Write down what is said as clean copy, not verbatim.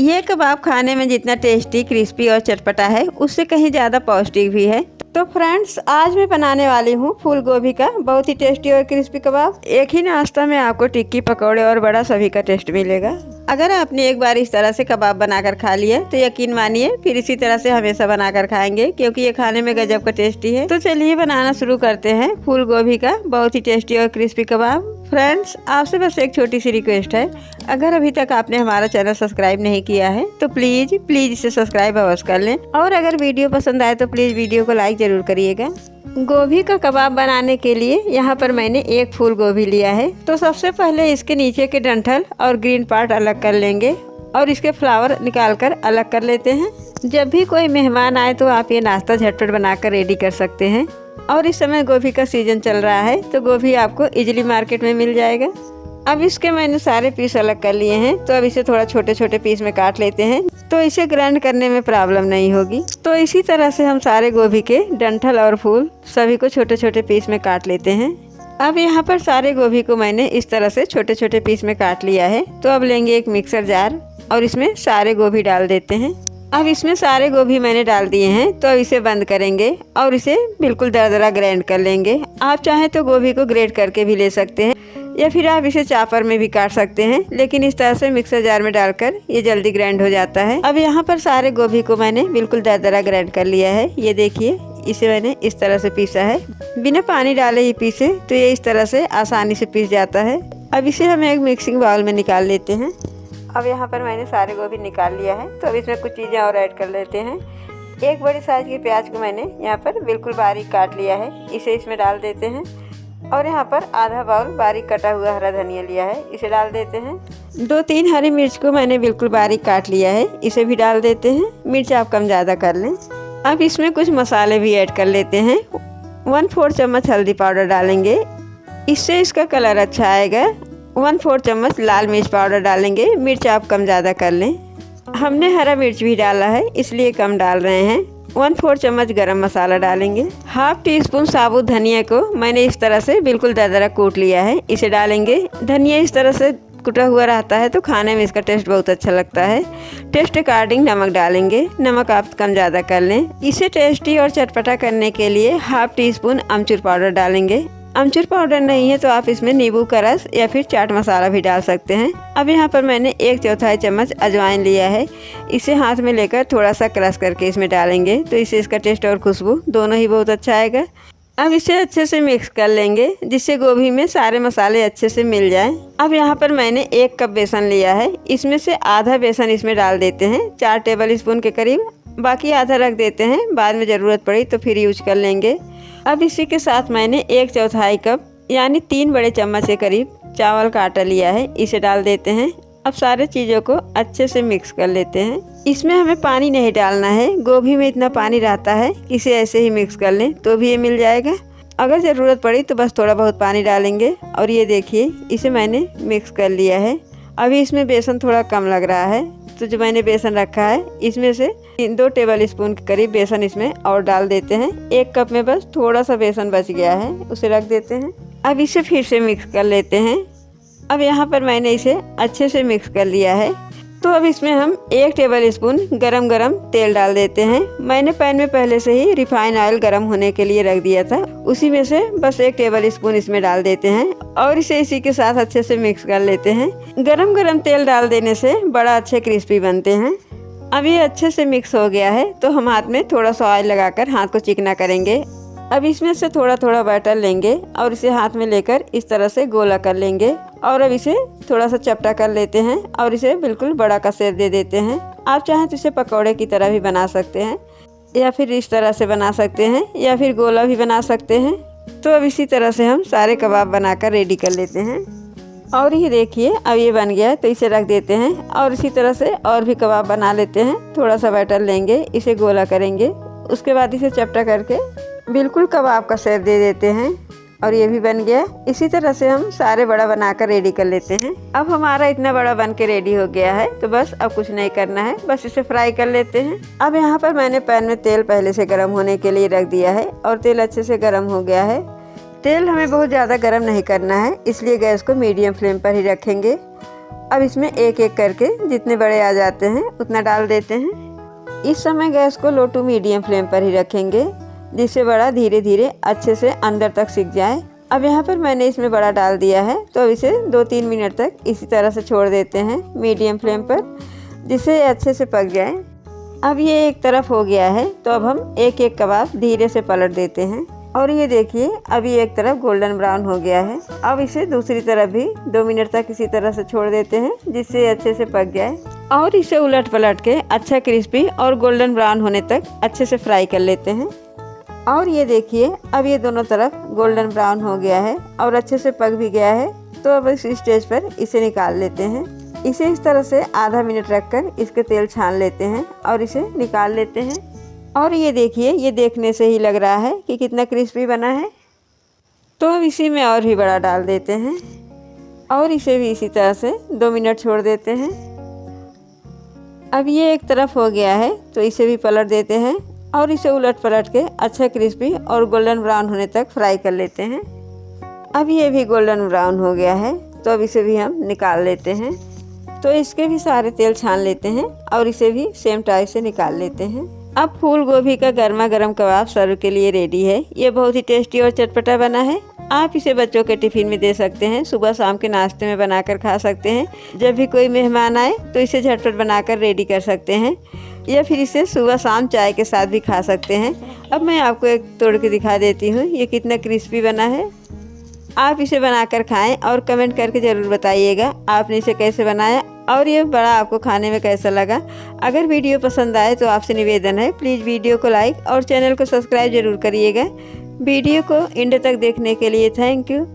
ये कबाब खाने में जितना टेस्टी, क्रिस्पी और चटपटा है, उससे कहीं ज़्यादा पौष्टिक भी है। तो फ्रेंड्स, आज मैं बनाने वाली हूँ फूल गोभी का बहुत ही टेस्टी और क्रिस्पी कबाब। एक ही नाश्ता में आपको टिक्की, पकौड़े और बड़ा सभी का टेस्ट मिलेगा। अगर आपने एक बार इस तरह से कबाब बनाकर खा लिया तो यकीन मानिए फिर इसी तरह से हमेशा बनाकर खाएंगे, क्योंकि ये खाने में गजब का टेस्टी है। तो चलिए बनाना शुरू करते हैं फूल गोभी का बहुत ही टेस्टी और क्रिस्पी कबाब। फ्रेंड्स, आपसे बस एक छोटी सी रिक्वेस्ट है, अगर अभी तक आपने हमारा चैनल सब्सक्राइब नहीं किया है तो प्लीज इसे सब्सक्राइब अवश्य कर लें, और अगर वीडियो पसंद आए तो प्लीज वीडियो को लाइक जरूर करिएगा। गोभी का कबाब बनाने के लिए यहाँ पर मैंने एक फूल गोभी लिया है। तो सबसे पहले इसके नीचे के डंठल और ग्रीन पार्ट अलग कर लेंगे और इसके फ्लावर निकाल कर अलग कर लेते हैं। जब भी कोई मेहमान आए तो आप ये नाश्ता झटपट बनाकर रेडी कर सकते हैं। और इस समय गोभी का सीजन चल रहा है तो गोभी आपको इजीली मार्केट में मिल जाएगा। अब इसके मैंने सारे पीस अलग कर लिए हैं, तो अब इसे थोड़ा छोटे छोटे पीस में काट लेते हैं, तो इसे ग्राइंड करने में प्रॉब्लम नहीं होगी। तो इसी तरह से हम सारे गोभी के डंठल और फूल सभी को छोटे छोटे पीस में काट लेते हैं। अब यहाँ पर सारे गोभी को मैंने इस तरह से छोटे छोटे पीस में काट लिया है। तो अब लेंगे एक मिक्सर जार और इसमें सारे गोभी डाल देते हैं। अब इसमें सारे गोभी मैंने डाल दिए हैं, तो अब इसे बंद करेंगे और इसे बिल्कुल दरदरा ग्राइंड कर लेंगे। आप चाहें तो गोभी को ग्रेट करके भी ले सकते हैं या फिर आप इसे चापर में भी काट सकते हैं, लेकिन इस तरह से मिक्सर जार में डालकर ये जल्दी ग्राइंड हो जाता है। अब यहाँ पर सारे गोभी को मैंने बिल्कुल दरदरा ग्राइंड कर लिया है। ये देखिए, इसे मैंने इस तरह से पीसा है, बिना पानी डाले ही पीसे तो ये इस तरह से आसानी से पीस जाता है। अब इसे हम एक मिक्सिंग बाउल में निकाल लेते हैं। अब यहाँ पर मैंने सारे गोभी निकाल लिया है, तो अब इसमें कुछ चीज़ें और ऐड कर लेते हैं। एक बड़ी साइज की प्याज को मैंने यहाँ पर बिल्कुल बारीक काट लिया है, इसे इसमें डाल देते हैं। और यहाँ पर आधा बाउल बारीक कटा हुआ हरा धनिया लिया है, इसे डाल देते हैं। 2-3 हरी मिर्च को मैंने बिल्कुल बारीक काट लिया है, इसे भी डाल देते हैं। मिर्च आप कम ज़्यादा कर लें। अब इसमें कुछ मसाले भी ऐड कर लेते हैं। 1/4 चम्मच हल्दी पाउडर डालेंगे, इससे इसका कलर अच्छा आएगा। 1/4 चम्मच लाल मिर्च पाउडर डालेंगे, मिर्च आप कम ज़्यादा कर लें। हमने हरा मिर्च भी डाला है इसलिए कम डाल रहे हैं। 1/4 चम्मच गरम मसाला डालेंगे। 1/2 टीस्पून साबुत धनिया को मैंने इस तरह से बिल्कुल दरदरा कूट लिया है, इसे डालेंगे। धनिया इस तरह से कुटा हुआ रहता है तो खाने में इसका टेस्ट बहुत अच्छा लगता है। टेस्ट अकॉर्डिंग नमक डालेंगे, नमक आप कम ज़्यादा कर लें। इसे टेस्टी और चटपटा करने के लिए 1/2 टीस्पून अमचूर पाउडर डालेंगे। अमचूर पाउडर नहीं है तो आप इसमें नींबू का रस या फिर चाट मसाला भी डाल सकते हैं। अब यहाँ पर मैंने 1/4 चम्मच अजवाइन लिया है, इसे हाथ में लेकर थोड़ा सा क्रश करके इसमें डालेंगे, तो इससे इसका टेस्ट और खुशबू दोनों ही बहुत अच्छा आएगा। अब इसे अच्छे से मिक्स कर लेंगे, जिससे गोभी में सारे मसाले अच्छे से मिल जाएं। अब यहाँ पर मैंने 1 कप बेसन लिया है, इसमें से आधा बेसन इसमें डाल देते हैं, 4 टेबल स्पून के करीब। बाकी आधा रख देते हैं, बाद में ज़रूरत पड़ी तो फिर यूज कर लेंगे। अब इसी के साथ मैंने 1/4 कप यानी 3 बड़े चम्मच के करीब चावल का आटा लिया है, इसे डाल देते हैं। अब सारे चीज़ों को अच्छे से मिक्स कर लेते हैं। इसमें हमें पानी नहीं डालना है, गोभी में इतना पानी रहता है, इसे ऐसे ही मिक्स कर लें तो भी ये मिल जाएगा। अगर ज़रूरत पड़ी तो बस थोड़ा बहुत पानी डालेंगे। और ये देखिए, इसे मैंने मिक्स कर लिया है। अभी इसमें बेसन थोड़ा कम लग रहा है, तो जो मैंने बेसन रखा है इसमें से 2 टेबल स्पून के करीब बेसन इसमें और डाल देते हैं। 1 कप में बस थोड़ा सा बेसन बच गया है, उसे रख देते हैं। अब इसे फिर से मिक्स कर लेते हैं। अब यहाँ पर मैंने इसे अच्छे से मिक्स कर लिया है, तो अब इसमें हम 1 टेबल स्पून गरम तेल डाल देते हैं। मैंने पैन में पहले से ही रिफाइन ऑयल गरम होने के लिए रख दिया था, उसी में से बस 1 टेबल स्पून इसमें डाल देते हैं और इसे इसी के साथ अच्छे से मिक्स कर लेते हैं। गरम तेल डाल देने से बड़ा अच्छे क्रिस्पी बनते हैं। अब ये अच्छे से मिक्स हो गया है, तो हम हाथ में थोड़ा सा ऑयल लगाकर हाथ को चिकना करेंगे। अब इसमें से थोड़ा थोड़ा बैटर लेंगे और इसे हाथ में लेकर इस तरह से गोला कर लेंगे और अब इसे थोड़ा सा चपटा कर लेते हैं और इसे बिल्कुल बड़ा का शेप दे देते हैं। आप चाहें तो इसे पकौड़े की तरह भी बना सकते हैं या फिर इस तरह से बना सकते हैं या फिर गोला भी बना सकते हैं। तो अब इसी तरह से हम सारे कबाब बनाकर रेडी कर लेते हैं। और ये देखिए, अब ये बन गया तो इसे रख देते हैं और इसी तरह से और भी कबाब बना लेते हैं। थोड़ा सा बैटर लेंगे, इसे गोला करेंगे, उसके बाद इसे चपटा करके बिल्कुल कबाब का शेप दे देते हैं और ये भी बन गया। इसी तरह से हम सारे बड़ा बनाकर रेडी कर लेते हैं। अब हमारा इतना बड़ा बन के रेडी हो गया है, तो बस अब कुछ नहीं करना है, बस इसे फ्राई कर लेते हैं। अब यहाँ पर मैंने पैन में तेल पहले से गर्म होने के लिए रख दिया है और तेल अच्छे से गर्म हो गया है। तेल हमें बहुत ज़्यादा गर्म नहीं करना है, इसलिए गैस को मीडियम फ्लेम पर ही रखेंगे। अब इसमें एक एक करके जितने बड़े आ जाते हैं उतना डाल देते हैं। इस समय गैस को लो टू मीडियम फ्लेम पर ही रखेंगे, जिससे बड़ा धीरे धीरे अच्छे से अंदर तक सिक जाए। अब यहाँ पर मैंने इसमें बड़ा डाल दिया है, तो अब इसे 2-3 मिनट तक इसी तरह से छोड़ देते हैं मीडियम फ्लेम पर, जिससे अच्छे से पक जाए। अब ये एक तरफ हो गया है, तो अब हम एक एक कबाब धीरे से पलट देते हैं। और ये देखिए अभी एक तरफ गोल्डन ब्राउन हो गया है। अब इसे दूसरी तरफ भी 2 मिनट तक इसी तरह से छोड़ देते हैं, जिससे अच्छे से पक जाए। और इसे उलट पलट के अच्छा क्रिस्पी और गोल्डन ब्राउन होने तक अच्छे से फ्राई कर लेते हैं। और ये देखिए अब ये दोनों तरफ गोल्डन ब्राउन हो गया है और अच्छे से पक भी गया है। तो अब इस स्टेज पर इसे निकाल लेते हैं। इसे इस तरह से आधा मिनट रखकर इसके तेल छान लेते हैं और इसे निकाल लेते हैं। और ये देखिए ये देखने से ही लग रहा है कि कितना क्रिस्पी बना है। तो अब इसी में और भी बड़ा डाल देते हैं और इसे भी इसी तरह से 2 मिनट छोड़ देते हैं। अब ये एक तरफ हो गया है, तो इसे भी पलट देते हैं और इसे उलट पलट के अच्छा क्रिस्पी और गोल्डन ब्राउन होने तक फ्राई कर लेते हैं। अब ये भी गोल्डन ब्राउन हो गया है, तो अब इसे भी हम निकाल लेते हैं। तो इसके भी सारे तेल छान लेते हैं और इसे भी सेम टाइप से निकाल लेते हैं। अब फूल गोभी का गर्मा गर्म कबाब सर्व के लिए रेडी है। ये बहुत ही टेस्टी और चटपटा बना है। आप इसे बच्चों के टिफ़िन में दे सकते हैं, सुबह शाम के नाश्ते में बनाकर खा सकते हैं। जब भी कोई मेहमान आए तो इसे झटपट बनाकर रेडी कर सकते हैं, या फिर इसे सुबह शाम चाय के साथ भी खा सकते हैं। अब मैं आपको एक तोड़ के दिखा देती हूँ ये कितना क्रिस्पी बना है। आप इसे बनाकर खाएं और कमेंट करके ज़रूर बताइएगा आपने इसे कैसे बनाया और ये बड़ा आपको खाने में कैसा लगा। अगर वीडियो पसंद आए तो आपसे निवेदन है प्लीज़ वीडियो को लाइक और चैनल को सब्सक्राइब ज़रूर करिएगा। वीडियो को एंड तक देखने के लिए थैंक यू।